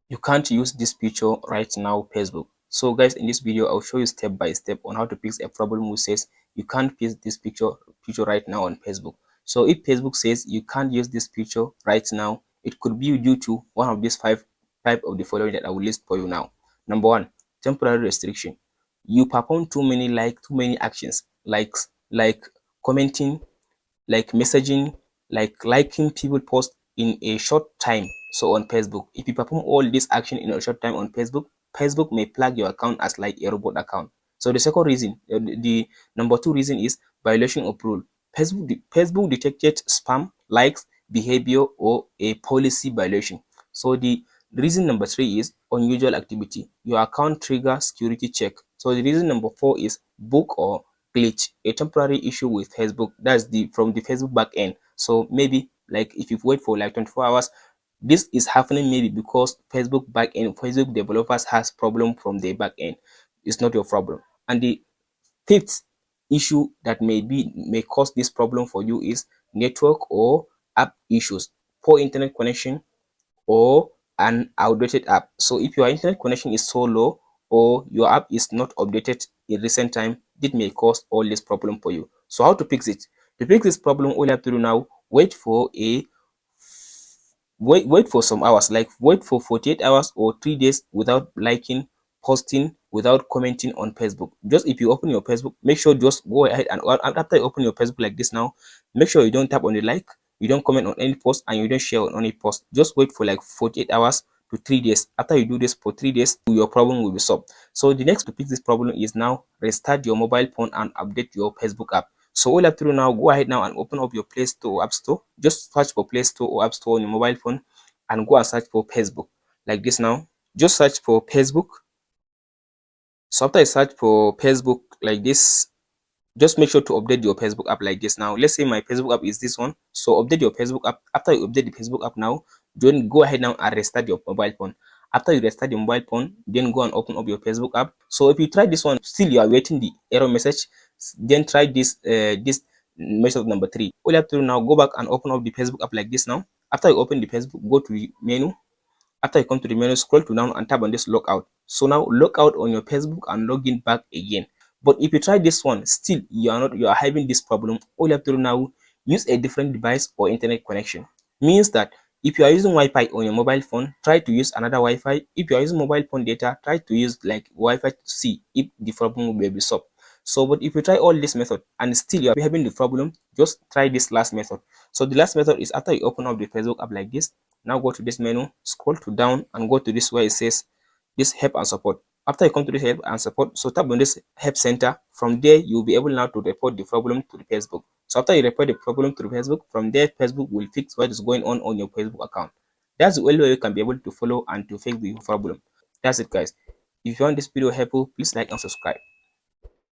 you can't use this feature right now Facebook. So guys, in this video I'll show you step by step on how to fix a problem which says you can't use this picture right now on Facebook. So if Facebook says you can't use this picture right now, it could be due to one of these five type of the following that I will list for you now. Number one, temporary restriction. You perform too many actions like commenting, like messaging, like liking people post in a short time. So on Facebook, if you perform all this action in a short time on Facebook, Facebook may flag your account as like a robot account. So the second reason, the number two reason is violation of rule. Facebook detected spam, likes, behavior, or a policy violation. So the reason number three is unusual activity. Your account trigger security check. So the reason number four is book or glitch, a temporary issue with Facebook. That's the from the Facebook backend. So maybe like if you wait for like 24 hours, this is happening maybe because Facebook backend, Facebook developers has problem from their backend. It's not your problem. And the fifth issue that may cause this problem for you is network or app issues, poor internet connection, or an outdated app. So if your internet connection is so low or your app is not updated in recent time, it may cause all this problem for you. So how to fix it? To fix this problem, all you have to do now, wait for some hours, like wait for 48 hours or 3 days without liking, posting, without commenting on Facebook. Just if you open your Facebook, make sure just go ahead and after you open your Facebook like this now, make sure you don't tap on the like, you don't comment on any post, and you don't share on any post. Just wait for like 48 hours to 3 days. After you do this for 3 days, your problem will be solved. So the next to fix this problem is now restart your mobile phone and update your Facebook app. So all you have to do now, go ahead now and open up your Play Store or App Store. Just search for Play Store or App Store on your mobile phone and go and search for Facebook. Like this now. Just search for Facebook. So after you search for Facebook like this, just make sure to update your Facebook app like this now. Let's say my Facebook app is this one. So update your Facebook app. After you update the Facebook app now, then go ahead now and restart your mobile phone. After you restart your mobile phone, then go and open up your Facebook app. So if you try this one, still you are waiting the error message, then try this method number three. All you have to do now, go back and open up the Facebook app like this now. After you open the Facebook, go to the menu. After you come to the menu, scroll to down and tap on this logout. So now log out on your Facebook and log in back again. But if you try this one, still you are having this problem. All you have to do now, use a different device or internet connection. Means that if you are using Wi-Fi on your mobile phone, try to use another Wi-Fi. If you are using mobile phone data, try to use like Wi-Fi to see if the problem will be solved. So, but if you try all this method and still you are having the problem, just try this last method. So the last method is after you open up the Facebook app like this, now go to this menu, scroll to down and go to this where it says this help and support. After you come to this help and support, so tap on this help center. From there, you'll be able now to report the problem to the Facebook. So after you report the problem to the Facebook, from there, Facebook will fix what is going on your Facebook account. That's the only way you can be able to follow and to fix the problem. That's it, guys. If you found this video helpful, please like and subscribe.